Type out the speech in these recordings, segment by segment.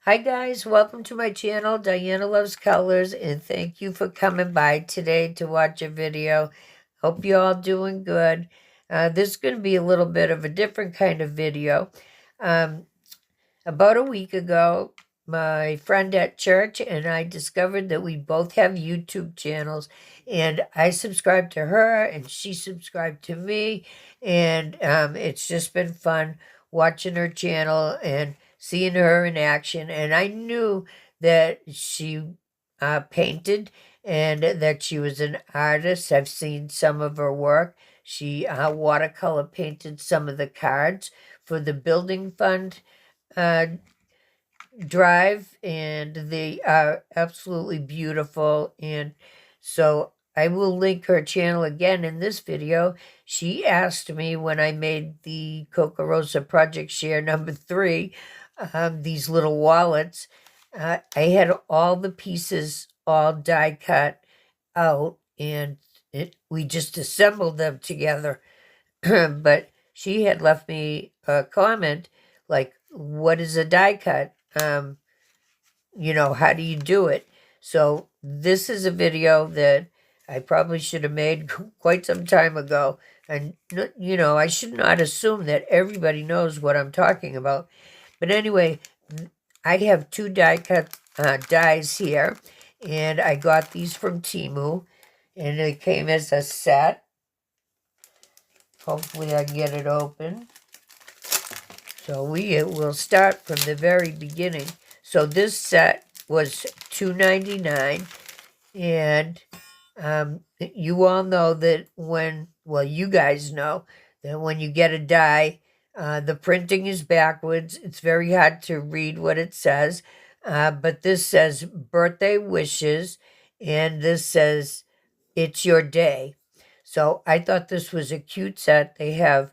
Hi guys, welcome to my channel, Diana Loves Colors, and thank you for coming by today to watch a video. Hope you're all doing good. This is going to be a little bit of a different kind of video. About a week ago, my friend at church and I discovered that we both have YouTube channels, and I subscribed to her and she subscribed to me, and it's just been fun watching her channel and seeing her in action. And I knew that she painted and that she was an artist. I've seen some of her work. She watercolor painted some of the cards for the building fund uh, drive, and they are absolutely beautiful. And so I will link her channel again in this video. She asked me when I made the Coca Rosa Project Share number 3, these little wallets. I had all the pieces all die cut out, and we just assembled them together. But she had left me a comment like, what is a die cut? How do you do it? So this is a video that I probably should have made quite some time ago. And, I should not assume that everybody knows what I'm talking about. But anyway, I have 2 die cut dies here, and I got these from Temu, and it came as a set. Hopefully I can get it open. So we will start from the very beginning. So this set was $2.99, and you all know that you guys know that when you get a die, the printing is backwards. It's very hard to read what it says, but this says birthday wishes, and this says it's your day. So I thought this was a cute set. They have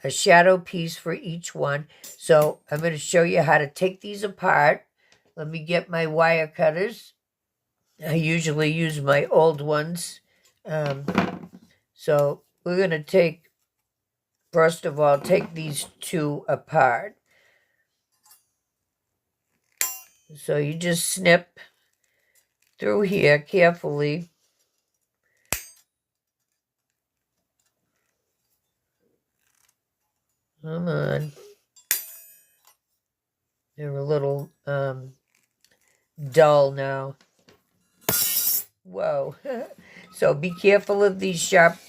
a shadow piece for each one. So I'm going to show you how to take these apart. Let me get my wire cutters. I usually use my old ones. So we're going to first of all, take these 2 apart. So you just snip through here carefully. Come on. They're a little dull now. Whoa. So be careful of these sharp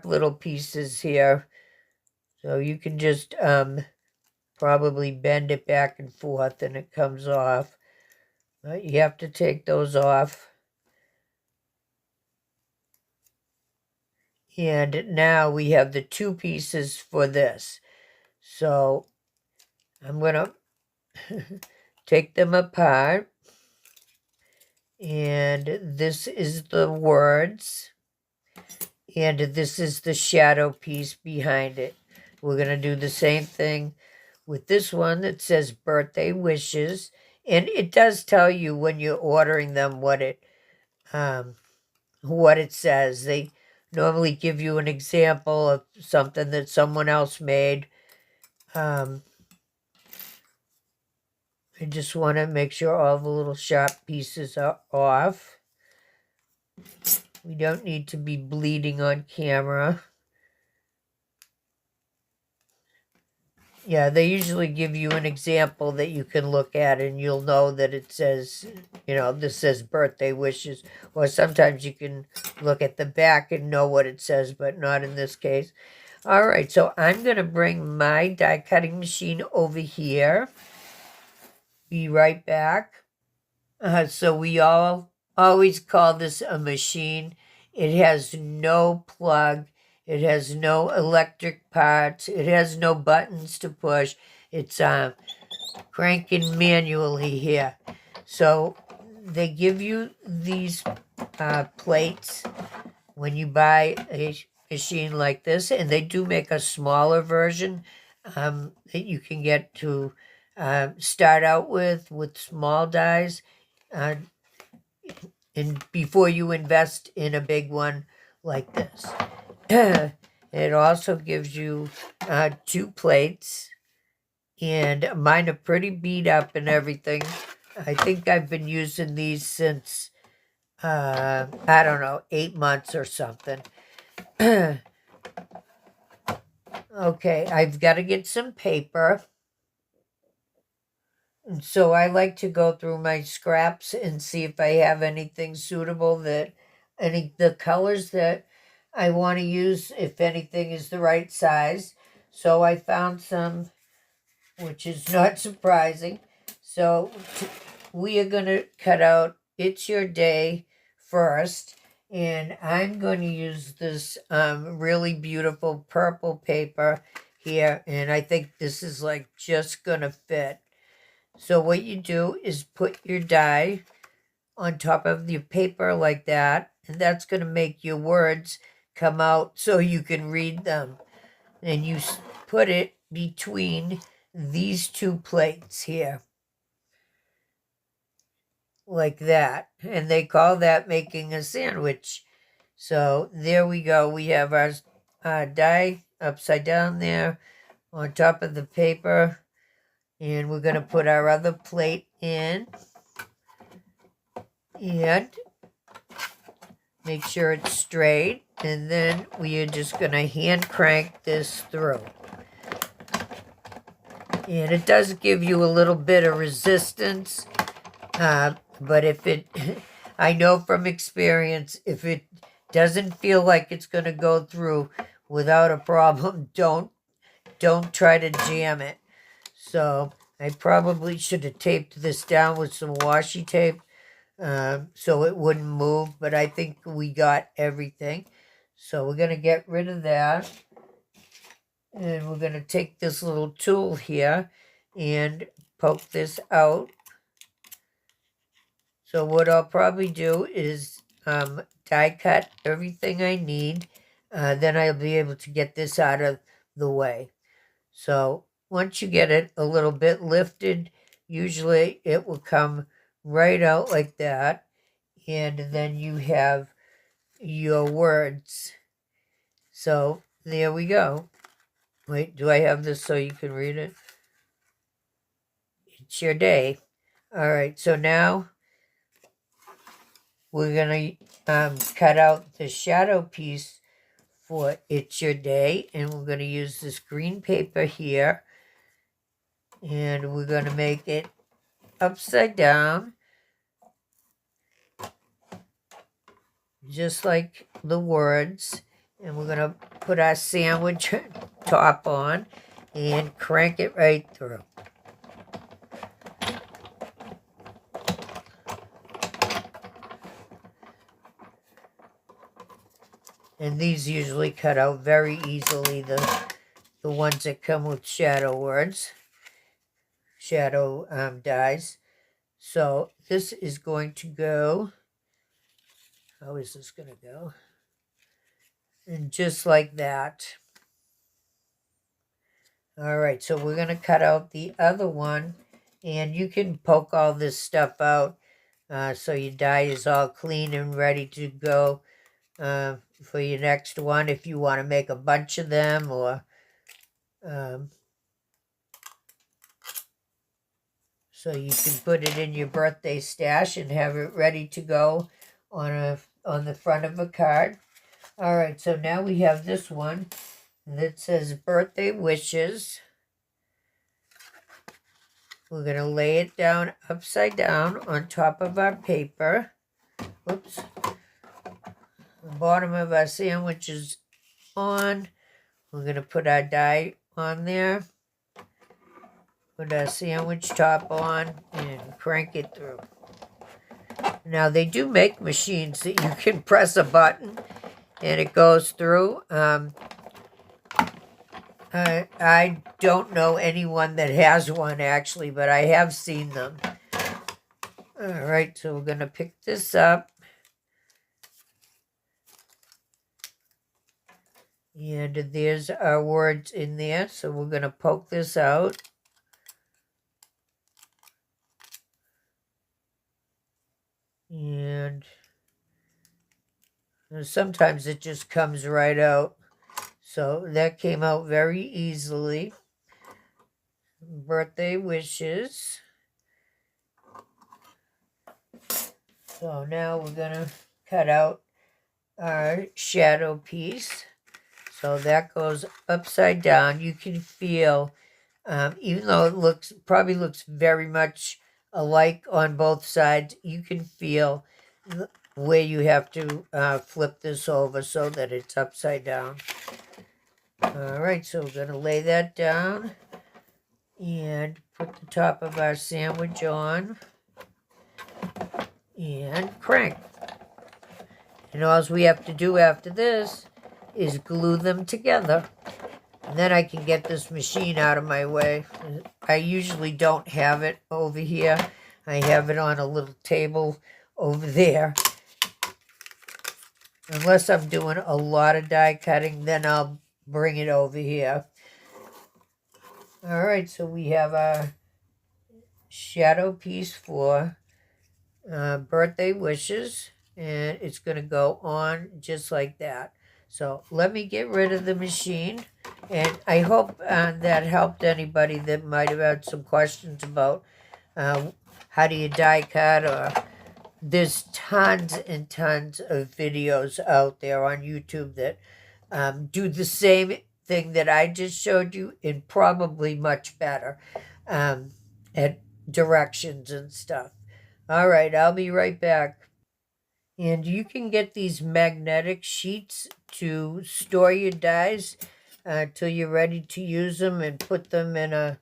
little pieces here. So you can just probably bend it back and forth and it comes off. You have to take those off. And now we have the 2 pieces for this. So I'm going to take them apart. And this is the words. And this is the shadow piece behind it. We're going to do the same thing with this one that says birthday wishes. And it does tell you when you're ordering them what it says. They normally give you an example of something that someone else made. I just want to make sure all the little sharp pieces are off. We don't need to be bleeding on camera. Yeah, they usually give you an example that you can look at and you'll know that it says, this says birthday wishes. Or sometimes you can look at the back and know what it says, but not in this case. All right, so I'm going to bring my die cutting machine over here. Be right back. So we always call this a machine. It has no plug. It has no electric parts. It has no buttons to push. It's cranking manually here. So they give you these plates when you buy a machine like this, and they do make a smaller version that you can get to start out with small dies, and before you invest in a big one like this. It also gives you 2 plates, and mine are pretty beat up and everything. I think I've been using these since, I don't know, 8 months or something. Okay, I've got to get some paper. And so I like to go through my scraps and see if I have anything suitable, that the colors that I want to use, if anything is the right size. So I found some, which is not surprising. So we are going to cut out It's Your Day first. And I'm going to use this really beautiful purple paper here. And I think this is like just going to fit. So what you do is put your die on top of your paper like that. And that's going to make your words come out so you can read them. And you put it between these 2 plates here, like that. And they call that making a sandwich. So there we go. We have our die upside down there on top of the paper. And we're going to put our other plate in. And make sure it's straight. And then we are just going to hand crank this through. And it does give you a little bit of resistance, but if it, I know from experience, if it doesn't feel like it's going to go through without a problem, don't try to jam it. So I probably should have taped this down with some washi tape so it wouldn't move, but I think we got everything. So we're going to get rid of that. And we're going to take this little tool here and poke this out. So what I'll probably do is die cut everything I need. Then I'll be able to get this out of the way. So once you get it a little bit lifted, usually it will come right out like that. And then you have your words. So there we go. Wait, do I have this so you can read it? It's your day. All right, so now we're going to cut out the shadow piece for It's Your Day. And we're going to use this green paper here. And we're going to make it upside down, just like the words. And we're going to put our sandwich top on and crank it right through. And these usually cut out very easily, the ones that come with shadow words, shadow dies. So this is going to go, how is this going to go? And just like that. All right, so we're going to cut out the other one, and you can poke all this stuff out so your die is all clean and ready to go for your next one, if you want to make a bunch of them, or so you can put it in your birthday stash and have it ready to go on the front of a card. All right, so now we have this one that says birthday wishes. We're going to lay it down upside down on top of our paper. Whoops. The bottom of our sandwich is on. We're going to put our die on there. Put our sandwich top on and crank it through. Now, they do make machines that you can press a button and it goes through. I don't know anyone that has one, actually, but I have seen them. All right, so we're going to pick this up. And there's our words in there, so we're going to poke this out. And sometimes it just comes right out. So that came out very easily. Birthday wishes. So now we're going to cut out our shadow piece. So that goes upside down. You can feel, even though it probably looks very much alike on both sides, you can feel where you have to flip this over so that it's upside down. All right, so we're going to lay that down and put the top of our sandwich on and crank. And all we have to do after this is glue them together. And then I can get this machine out of my way. I usually don't have it over here. I have it on a little table over there. Unless I'm doing a lot of die cutting, then I'll bring it over here. All right, so we have our shadow piece for birthday wishes. And it's going to go on just like that. So let me get rid of the machine. And I hope that helped anybody that might have had some questions about how do you die cut, or there's tons and tons of videos out there on YouTube that do the same thing that I just showed you, and probably much better at directions and stuff. All right, I'll be right back. And you can get these magnetic sheets to store your dies till you're ready to use them, and put them in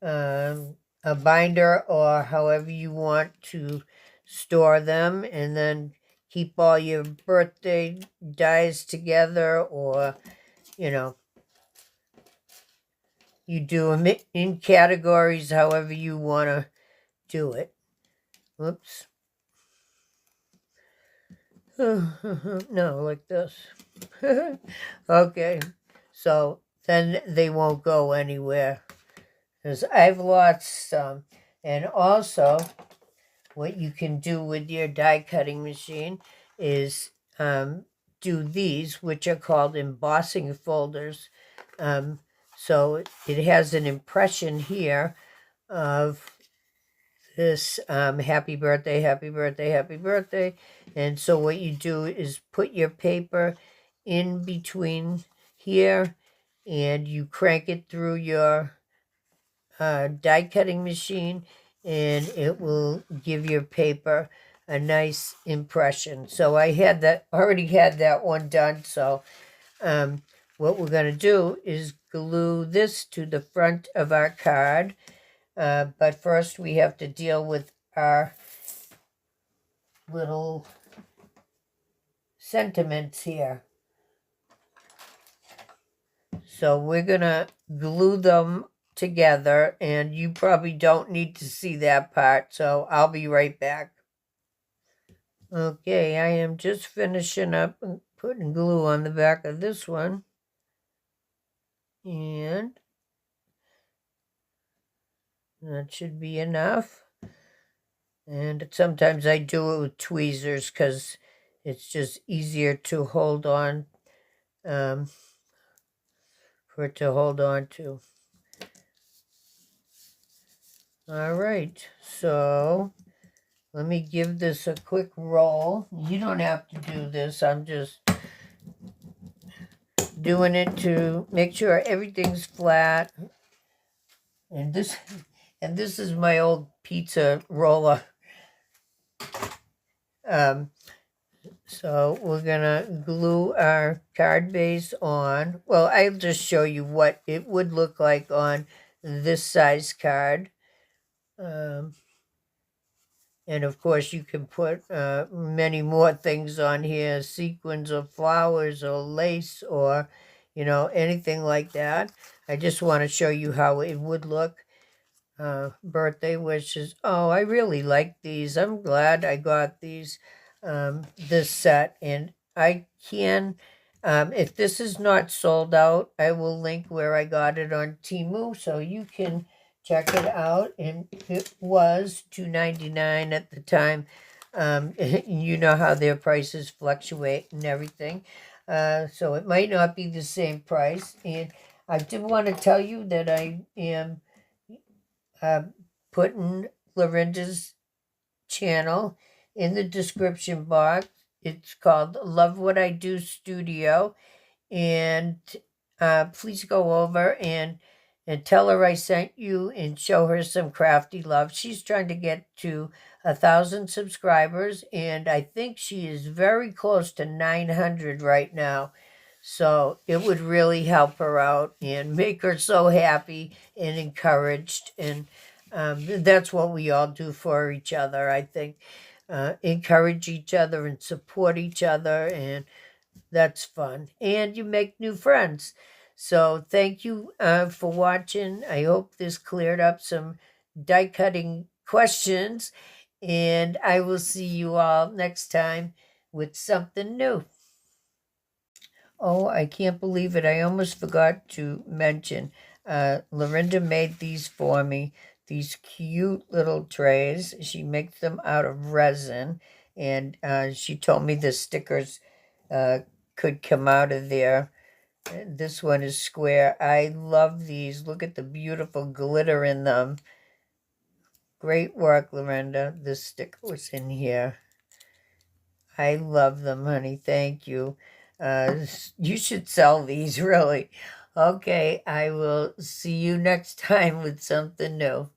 a binder or however you want to store them, and then keep all your birthday dies together, or, you know, you do them in categories however you want to do it. Whoops. No, like this. Okay, so then they won't go anywhere, because I've lost some. And also, what you can do with your die cutting machine is do these, which are called embossing folders. So it has an impression here of this happy birthday, happy birthday, happy birthday. And so what you do is put your paper in between here, and you crank it through your die cutting machine, and it will give your paper a nice impression. So I already had that one done. So what we're going to do is glue this to the front of our card. But first we have to deal with our little sentiments here. So we're going to glue them together, and you probably don't need to see that part, so I'll be right back. Okay, I am just finishing up and putting glue on the back of this one. And that should be enough. And sometimes I do it with tweezers because it's just easier to hold on, for it to hold on to. All right, so let me give this a quick roll. You don't have to do this. I'm just doing it to make sure everything's flat. And this is my old pizza roller. So we're gonna glue our card base on. Well, I'll just show you what it would look like on this size card. And of course you can put many more things on here, sequins or flowers or lace, or, you know, anything like that. I just want to show you how it would look. Birthday wishes. Oh, I really like these. I'm glad I got these, this set. And I can, if this is not sold out, I will link where I got it on Temu, so you can check it out. And it was $2.99 at the time. You know how their prices fluctuate and everything. So it might not be the same price. And I did want to tell you that I am uh, putting Lorinda's channel in the description box. It's called Love What I Do Studio. And please go over and tell her I sent you and show her some crafty love. She's trying to get to 1,000 subscribers, and I think she is very close to 900 right now. So it would really help her out and make her so happy and encouraged. And that's what we all do for each other, I think. Encourage each other and support each other, and that's fun. And you make new friends. So thank you for watching. I hope this cleared up some die cutting questions. And I will see you all next time with something new. Oh, I can't believe it. I almost forgot to mention. Lorinda made these for me. These cute little trays. She makes them out of resin. And she told me the stickers uh, could come out of there. This one is square. I love these. Look at the beautiful glitter in them. Great work, Lorinda. This sticker was in here. I love them, honey. Thank you. You should sell these, really. Okay, I will see you next time with something new.